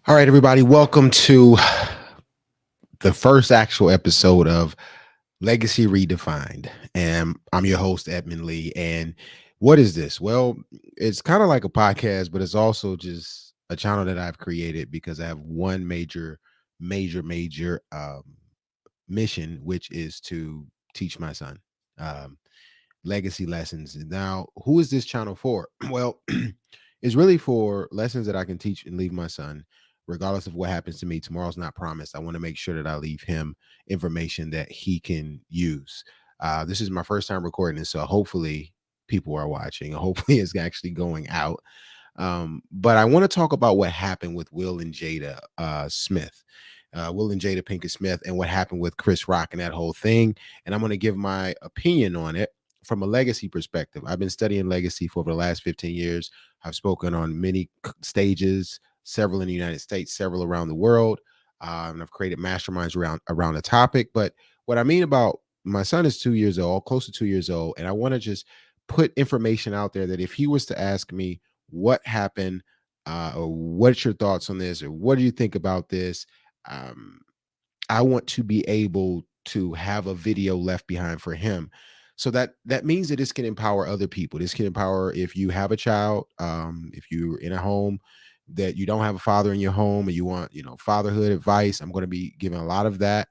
All right, everybody, welcome to the first actual episode of Legacy Redefined. And I'm your host, Edmund Lee. And what is this? Well, it's kind of like a podcast, but it's also just a channel that I've created because I have one major mission, which is to teach my son um, legacy lessons. Now, who is this channel for? Well, it's really for lessons that I can teach and leave my son regardless of what happens to me. Tomorrow's not promised. I want to make sure that I leave him information that he can use. This is my first time recording this, so hopefully people are watching. Hopefully it's actually going out. But I want to talk about what happened with Will and Jada Smith. Will and Jada Pinkett Smith, and what happened with Chris Rock and that whole thing. And I'm going to give my opinion on it from a legacy perspective. I've been studying legacy for over the last 15 years. I've spoken on many stages, several in the United States, several around the world. And I've created masterminds around the topic. But what I mean about my son is 2 years old, close to 2 years old, and I want to just put information out there that if he was to ask me what happened, or what's your thoughts on this, or what do you think about this, um, I want to be able to have a video left behind for him. So that means that this can empower other people. This can empower if you have a child, if you're in a home that you don't have a father in your home and you want, fatherhood advice. I'm going to be giving a lot of that.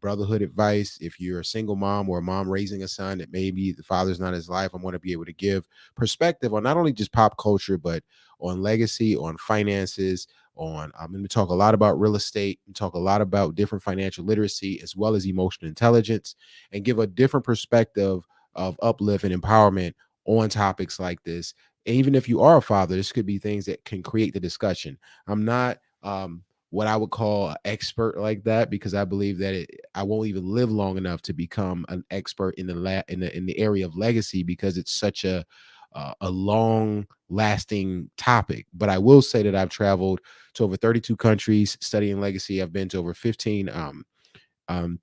Brotherhood advice. If you're a single mom or a mom raising a son that maybe the father's not his life, I want to be able to give perspective on not only just pop culture, but on legacy, on finances, on I'm going to talk a lot about real estate and talk a lot about different financial literacy as well as emotional intelligence, and give a different perspective of uplift and empowerment on topics like this. Even if you are a father, this could be things that can create the discussion. I'm not what I would call an expert like that, because I believe that I won't even live long enough to become an expert in the area of legacy, because it's such a long lasting topic. But I will say that I've traveled to over 32 countries studying legacy. I've been to um,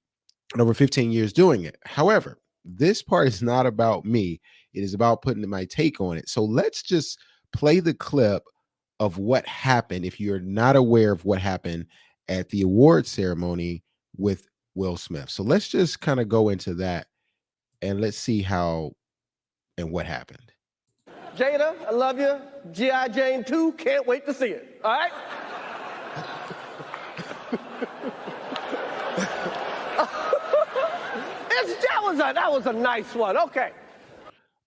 over 15 years doing it. However, this part is not about me. It is about putting my take on it. So let's just play the clip of what happened if you're not aware of what happened at the award ceremony with Will Smith. So let's just kind of go into that and let's see how and what happened. Jada, I love you. G.I. Jane 2, can't wait to see it. All right? that was a nice one. Okay.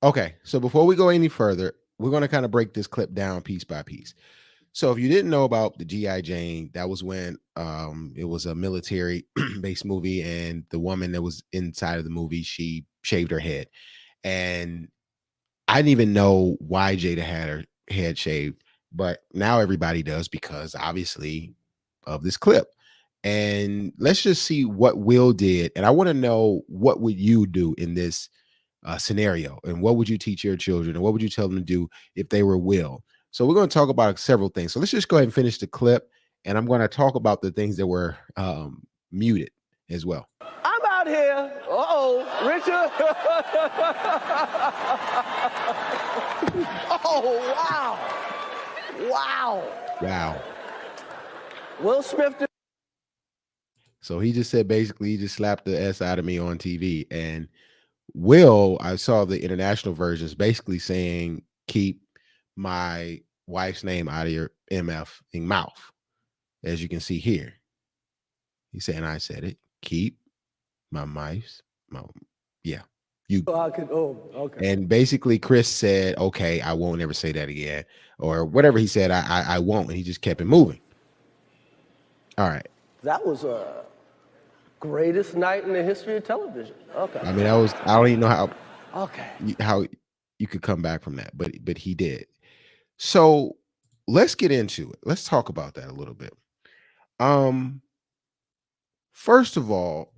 Okay, so before we go any further, we're going to kind of break this clip down piece by piece. So if you didn't know about the G.I. Jane, that was when it was a military based movie, and the woman that was inside of the movie, she shaved her head. And I didn't even know why Jada had her head shaved, but now everybody does because obviously of this clip. And let's just see what Will did. And I want to know, what would you do in this scenario, and what would you teach your children, and what would you tell them to do if they were Will? So we're going to talk about several things. So let's just go ahead and finish the clip, and I'm going to talk about the things that were muted as well. I'm out here. Uh-oh, Richard. Oh, wow. Wow. Wow. Will Smith. So he just said, basically, he just slapped the S out of me on TV. And Will, I saw the international versions basically saying, keep my wife's name out of your MF in mouth. As you can see here, he said, and I said it, keep my wife's mouth. Yeah. You. Okay. And basically Chris said, okay, I won't ever say that again, or whatever he said. I won't. And he just kept it moving. All right. That was a greatest night in the history of television. Okay. I mean, I don't even know how you could come back from that, but he did. So let's get into it. Let's talk about that a little bit. First of all,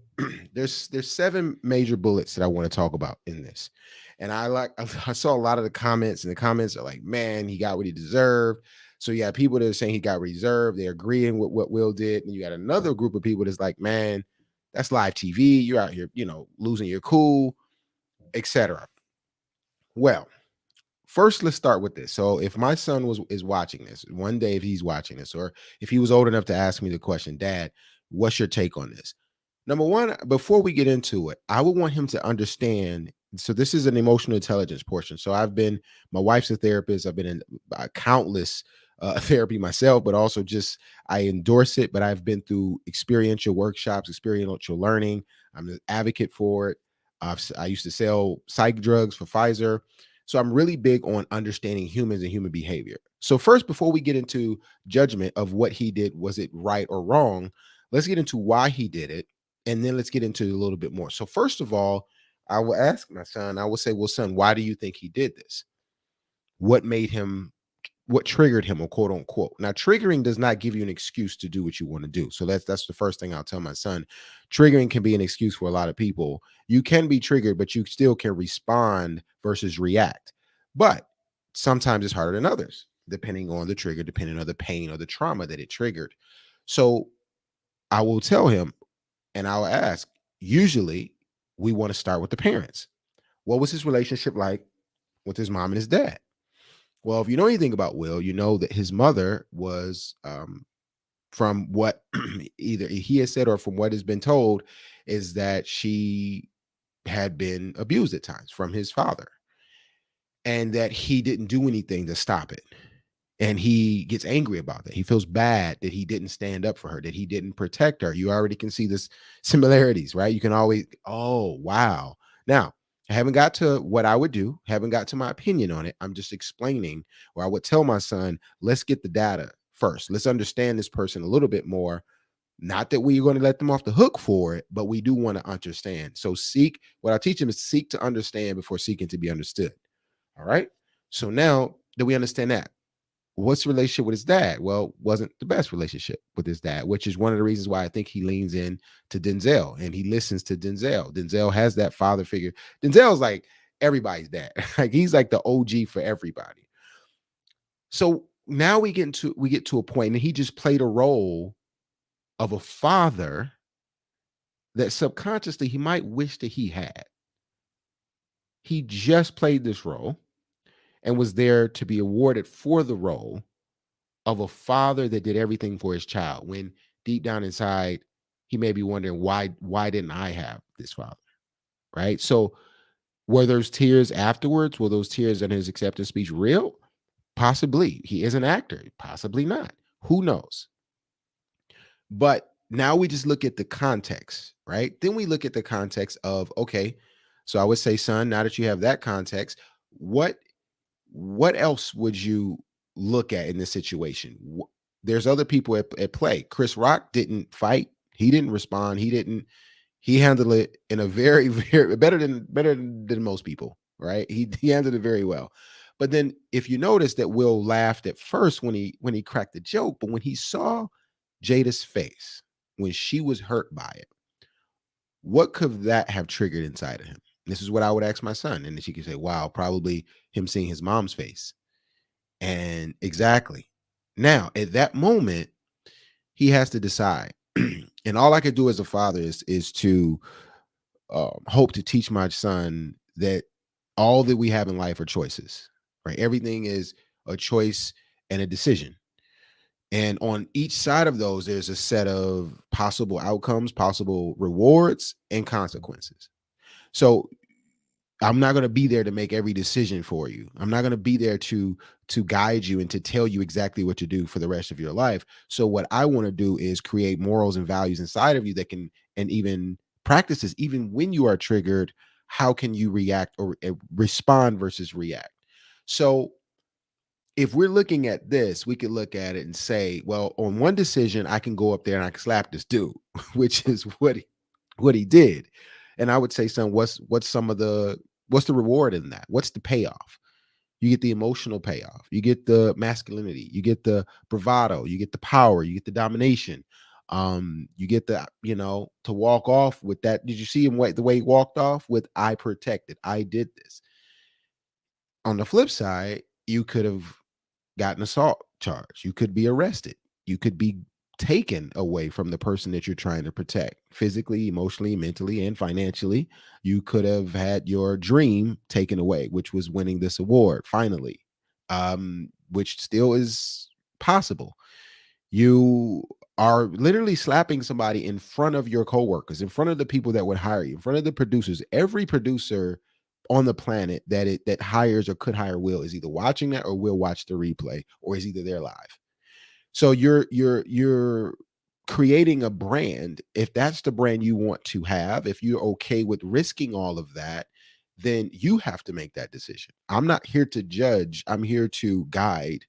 there's 7 major bullets that I want to talk about in this. And I saw a lot of the comments, and the comments are like, man, he got what he deserved. So you got people that are saying he got reserved, they're agreeing with what Will did. And you got another group of people that's like, man, that's live TV. You're out here, losing your cool, etc. Well, first, let's start with this. So if my son was is watching this one day, if he's watching this, or if he was old enough to ask me the question, Dad, what's your take on this? Number one, before we get into it, I would want him to understand. So this is an emotional intelligence portion. So my wife's a therapist. I've been in countless therapy myself, but also just I endorse it. But I've been through experiential workshops, experiential learning. I'm an advocate for it. I used to sell psych drugs for Pfizer. So I'm really big on understanding humans and human behavior. So first, before we get into judgment of what he did, was it right or wrong? Let's get into why he did it, and then let's get into a little bit more. So first of all, I will ask my son, I will say, well, son, why do you think he did this? What made him, what triggered him, or quote unquote. Now, triggering does not give you an excuse to do what you want to do. So that's the first thing I'll tell my son. Triggering can be an excuse for a lot of people. You can be triggered, but you still can respond versus react. But sometimes it's harder than others, depending on the trigger, depending on the pain or the trauma that it triggered. So I will tell him, and I'll ask, usually we want to start with the parents. What was his relationship like with his mom and his dad? Well, if you know anything about Will, you know that his mother was, from what either he has said or from what has been told, is that she had been abused at times from his father, and that he didn't do anything to stop it. And he gets angry about that. He feels bad that he didn't stand up for her, that he didn't protect her. You already can see this similarities, right? You can always, oh, wow. Now, I haven't got to what I would do, haven't got to my opinion on it. I'm just explaining, or I would tell my son, let's get the data first. Let's understand this person a little bit more. Not that we're going to let them off the hook for it, but we do want to understand. So what I teach him is seek to understand before seeking to be understood. All right. So now that we understand that, what's the relationship with his dad? Well, wasn't the best relationship with his dad, which is one of the reasons why I think he leans in to Denzel and he listens to Denzel. Denzel has that father figure. Denzel's like everybody's dad. Like he's like the OG for everybody. So now we get to a point, and he just played a role of a father that subconsciously he might wish that he had. He just played this role and was there to be awarded for the role of a father that did everything for his child, when deep down inside he may be wondering, why didn't I have this father? Right? So were those tears afterwards, were those tears in his acceptance speech real? Possibly. He is an actor, possibly not, who knows? But now we just look at the context, right? Then we look at the context of, okay, so I would say, son, now that you have that context, what what else would you look at in this situation? There's other people at play. Chris Rock didn't fight. He didn't respond. He handled it in a very, very better than most people, right? He handled it very well. But then if you notice that Will laughed at first when he cracked the joke, but when he saw Jada's face, when she was hurt by it, what could that have triggered inside of him? This is what I would ask my son. And then she could say, wow, probably him seeing his mom's face. And exactly. Now, at that moment, he has to decide. And all I could do as a father is to hope to teach my son that all that we have in life are choices, right? Everything is a choice and a decision. And on each side of those, there's a set of possible outcomes, possible rewards, and consequences. So I'm not going to be there to make every decision for you. I'm not going to be there to guide you and to tell you exactly what to do for the rest of your life. So what I want to do is create morals and values inside of you that can, and even practices, even when you are triggered, how can you react or respond versus react? So if we're looking at this, we could look at it and say, well, on one decision, I can go up there and I can slap this dude, which is what he did. And I would say, son, what's the reward in that? What's the payoff? You get the emotional payoff. You get the masculinity. You get the bravado. You get the power. You get the domination. You get to walk off with that. Did you see him the way he walked off with "I protected. I did this." On the flip side, you could have gotten assault charge. You could be arrested. You could be taken away from the person that you're trying to protect physically, emotionally, mentally, and financially. You could have had your dream taken away, which was winning this award finally, which still is possible. You are literally slapping somebody in front of your coworkers, in front of the people that would hire you, in front of the producers. Every producer on the planet that hires or could hire Will is either watching that or will watch the replay or is either there live. So you're creating a brand. If that's the brand you want to have, if you're okay with risking all of that, then you have to make that decision. I'm not here to judge. I'm here to guide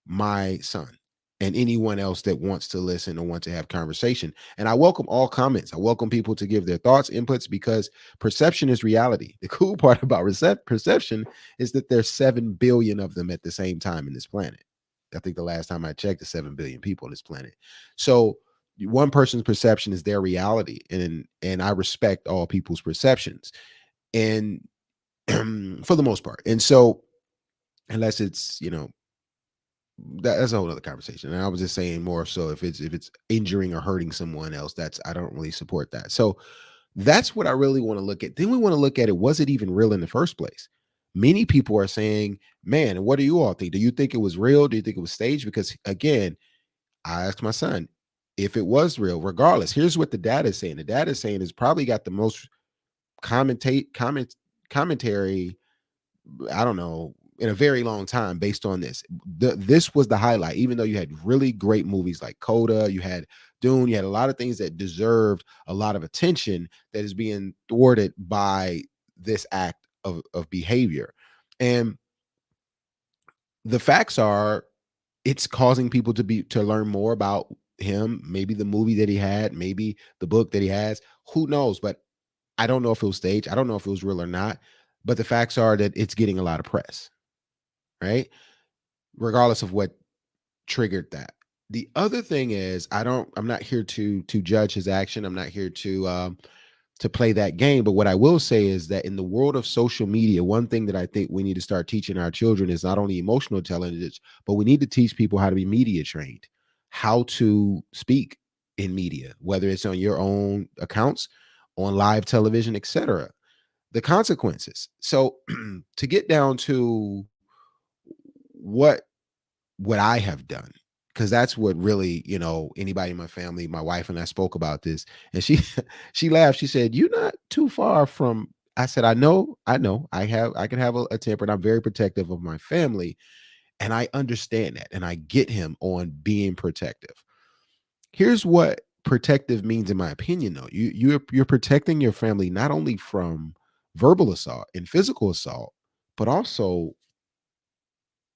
my son and anyone else that wants to listen or want to have conversation. And I welcome all comments. I welcome people to give their thoughts, inputs, because perception is reality. The cool part about perception is that there's 7 billion of them at the same time in this planet. I think the last time I checked, there's 7 billion people on this planet. So one person's perception is their reality. And I respect all people's perceptions. And for the most part. And so unless it's, that's a whole other conversation. And I was just saying more so if it's injuring or hurting someone else, that's I don't really support that. So that's what I really want to look at. Then we want to look at it. Was it even real in the first place? Many people are saying, man, what do you all think? Do you think it was real? Do you think it was staged? Because again, I asked my son if it was real, regardless. Here's what the data is saying. The data is saying it's probably got the most commentary, I don't know, in a very long time based on this. This was the highlight, even though you had really great movies like Coda, you had Dune, you had a lot of things that deserved a lot of attention that is being thwarted by this act of behavior. And the facts are it's causing people to learn more about him, maybe the movie that he had, maybe the book that he has. Who knows? But I don't know if it was staged. I don't know if it was real or not. But the facts are that it's getting a lot of press, right? Regardless of what triggered that. The other thing is I'm not here to judge his action. I'm not here to play that game. But what I will say is that in the world of social media, one thing that I think we need to start teaching our children is not only emotional intelligence, but we need to teach people how to be media trained, how to speak in media, whether it's on your own accounts, on live television, etc. The consequences. So to get down to what what I have done, because that's what really, anybody in my family, my wife and I spoke about this, and she she laughed. She said, "You're not too far from." I said, I know, I can have a temper, and I'm very protective of my family, and I understand that, and I get him on being protective. Here's what protective means, in my opinion, though. You're protecting your family not only from verbal assault and physical assault, but also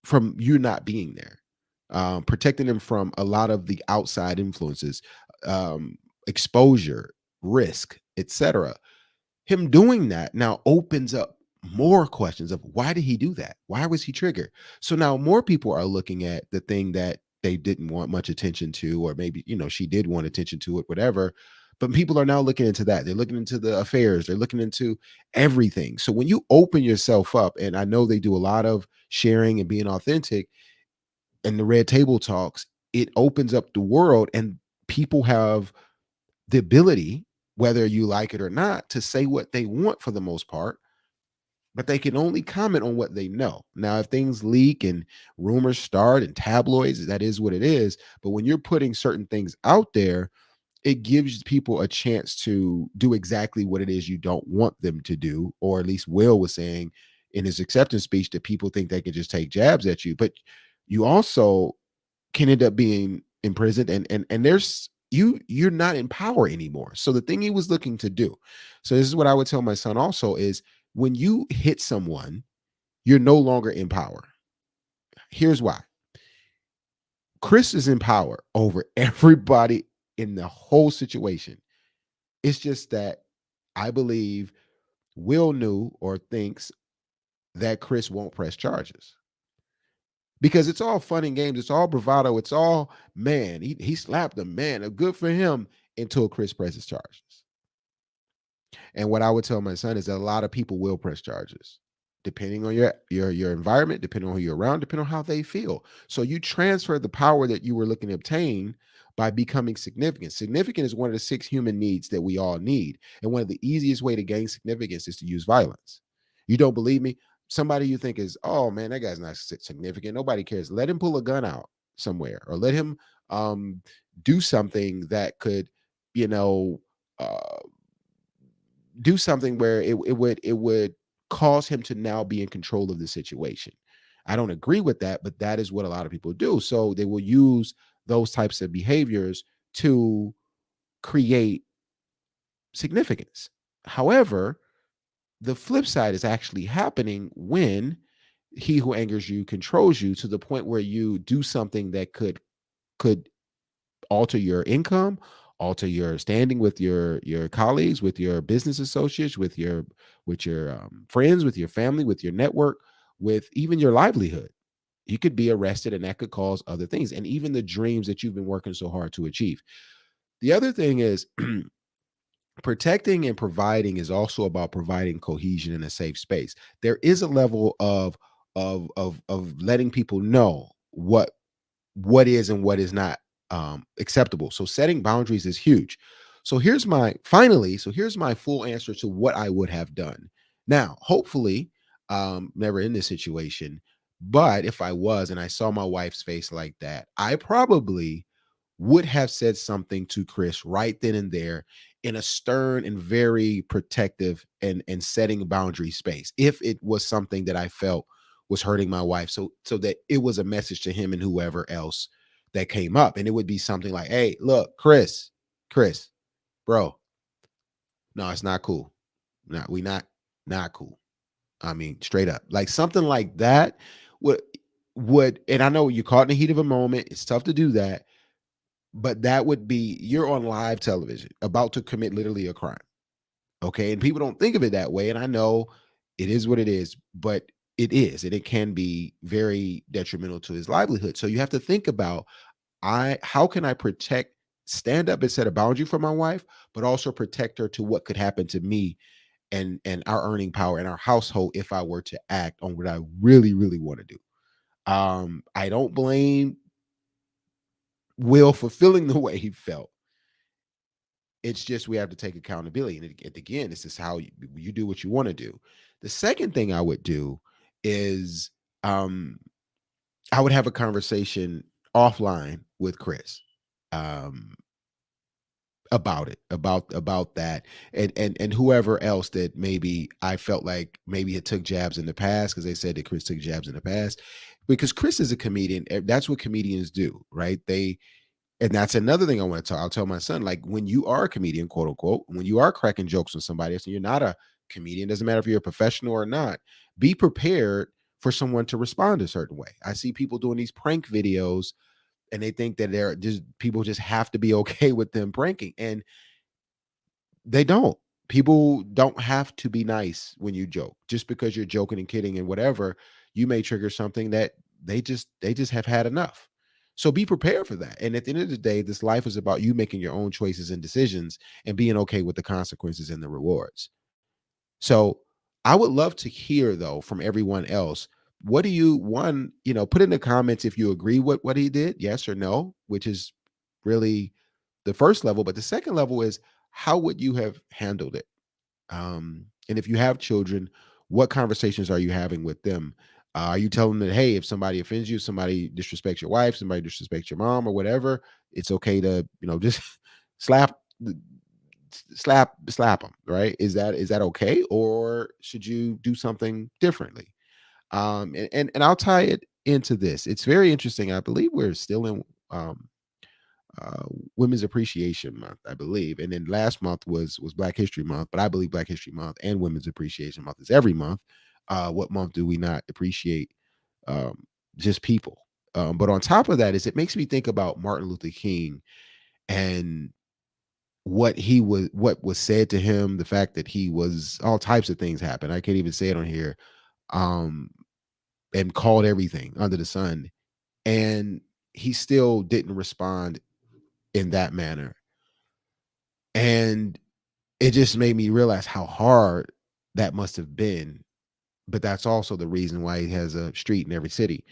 from you not being there, protecting them from a lot of the outside influences, um, exposure, risk, etc. Him doing that now opens up more questions of why did he do that? Why was he triggered? So now more people are looking at the thing that they didn't want much attention to, or maybe, she did want attention to it, whatever. But people are now looking into that. They're looking into the affairs. They're looking into everything. So when you open yourself up, and I know they do a lot of sharing and being authentic and the red table talks, it opens up the world and people have the ability, whether you like it or not, to say what they want for the most part, but they can only comment on what they know. Now, if things leak and rumors start and tabloids, that is what it is. But when you're putting certain things out there, it gives people a chance to do exactly what it is you don't want them to do, or at least Will was saying in his acceptance speech that people think they can just take jabs at you. But you also can end up being imprisoned, and there's you're not in power anymore. So the thing he was looking to do, so this is what I would tell my son also, is when you hit someone, you're no longer in power. Here's why. Chris is in power over everybody in the whole situation. It's just that I believe Will knew or thinks that Chris won't press charges, because it's all fun and games. It's all bravado. It's all, man, he slapped him, man, good for him, until Chris presses charges. And what I would tell my son is that a lot of people will press charges. depending on your environment, depending on who you're around, depending on how they feel. So you transfer the power that you were looking to obtain by becoming significant. Significant is one of the six human needs that we all need. And one of the easiest way to gain significance is to use violence. You don't believe me? Somebody you think is, oh man, that guy's not significant. Nobody cares. Let him pull a gun out somewhere, or let him um, do something that could, you know, uh, do something where it would cause him to now be in control of the situation. I don't agree with that, but that is what a lot of people do. So they will use those types of behaviors to create significance. However, the flip side is actually happening when he who angers you controls you to the point where you do something that could alter your income, alter your standing with your colleagues, with your business associates, with your friends, with your family, with your network, with even your livelihood. You could be arrested, and that could cause other things, and even the dreams that you've been working so hard to achieve. The other thing is protecting and providing is also about providing cohesion in a safe space. There is a level of letting people know what is and what is not acceptable. So setting boundaries is huge. So here's my full answer to what I would have done. Now, hopefully, never in this situation, but if I was and I saw my wife's face like that, I probably would have said something to Chris right then and there in a stern and very protective and setting boundary space. If it was something that I felt was hurting my wife, so that it was a message to him and whoever else that came up, and it would be something like, "Hey, look, Chris, bro, no, it's not cool. Not we not cool. I mean, straight up, like something like that would and I know you're caught in the heat of a moment. It's tough to do that, but that would be you're on live television about to commit literally a crime. Okay. And people don't think of it that way. And I know it is what it is, but it is, and it can be very detrimental to his livelihood. So you have to think about how can I protect, stand up and set a boundary for my wife, but also protect her to what could happen to me and our earning power and our household if I were to act on what I really, really want to do. I don't blame Will for feeling the way he felt. It's just we have to take accountability. And again, this is how you do what you want to do. The second thing I would do is um, I would have a conversation offline with Chris um, about it, about that, and whoever else that maybe I felt like maybe had took jabs in the past, because they said that Chris took jabs in the past. Because Chris is a comedian. That's what comedians do, right? And that's another thing I want to tell. I'll tell my son, like, when you are a comedian, quote unquote, when you are cracking jokes on somebody else and you're not a comedian, doesn't matter if you're a professional or not, be prepared for someone to respond a certain way. I see people doing these prank videos and they think that they're just people just have to be okay with them pranking. And they don't. People don't have to be nice when you joke. Just because you're joking and kidding and whatever, you may trigger something that they just have had enough. So be prepared for that. And at the end of the day, this life is about you making your own choices and decisions and being okay with the consequences and the rewards. So I would love to hear though from everyone else. What do you one, put in the comments if you agree with what he did, yes or no, which is really the first level. But the second level is how would you have handled it? And if you have children, what conversations are you having with them? Are you telling them that, hey, if somebody offends you, somebody disrespects your wife, somebody disrespects your mom or whatever, it's okay to, just slap slap them, right? Is that okay, or should you do something differently? And I'll tie it into this. It's very interesting. I believe we're still in um uh, Women's Appreciation Month, I believe, and then last month was Black History Month. But I believe Black History Month and Women's Appreciation Month is every month. What month do we not appreciate um, just people? But on top of that, is it makes me think about Martin Luther King and what was said to him, the fact that he was all types of things happened. I can't even say it on here. Um, and called everything under the sun, and he still didn't respond in that manner. And it just made me realize how hard that must have been but that's also the reason why he has a street in every city.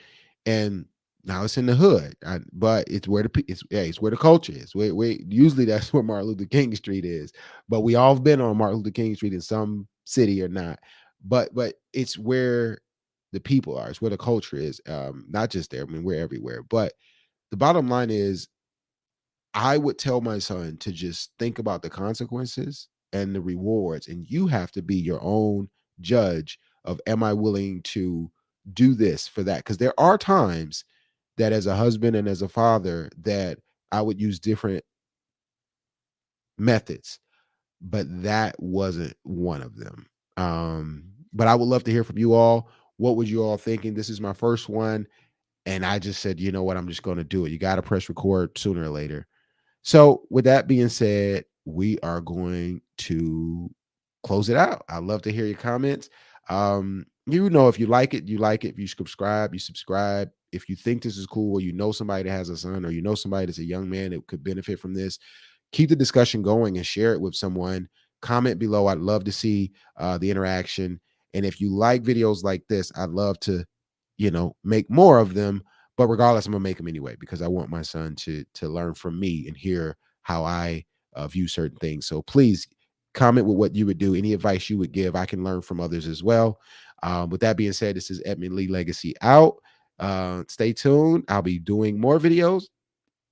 And now it's in the hood, but it's where it's where the culture is. Usually that's where Martin Luther King Street is, but we all have been on Martin Luther King Street in some city or not. But it's where the people are. It's where the culture is. Not just there. I mean, we're everywhere. But the bottom line is, I would tell my son to just think about the consequences and the rewards, and you have to be your own judge of, am I willing to do this for that? Because there are times that as a husband and as a father that I would use different methods, but that wasn't one of them. But I would love to hear from you all. What was you all thinking? This is my first one, and I just said, you know what, I'm just going to do it. You got to press record sooner or later. So, with that being said, we are going to close it out. I'd love to hear your comments. If you like it, you like it. If you subscribe, you subscribe. If you think this is cool, or you know somebody that has a son, or you know somebody that's a young man that could benefit from this, keep the discussion going and share it with someone. Comment below. I'd love to see the interaction. And if you like videos like this, I'd love to, make more of them. But regardless, I'm gonna make them anyway because I want my son to learn from me and hear how I view certain things. So please comment with what you would do, any advice you would give. I can learn from others as well. With that being said, this is Edmund Lee Legacy out. Stay tuned. I'll be doing more videos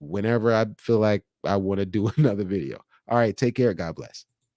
whenever I feel like I want to do another video. All right, take care. God bless.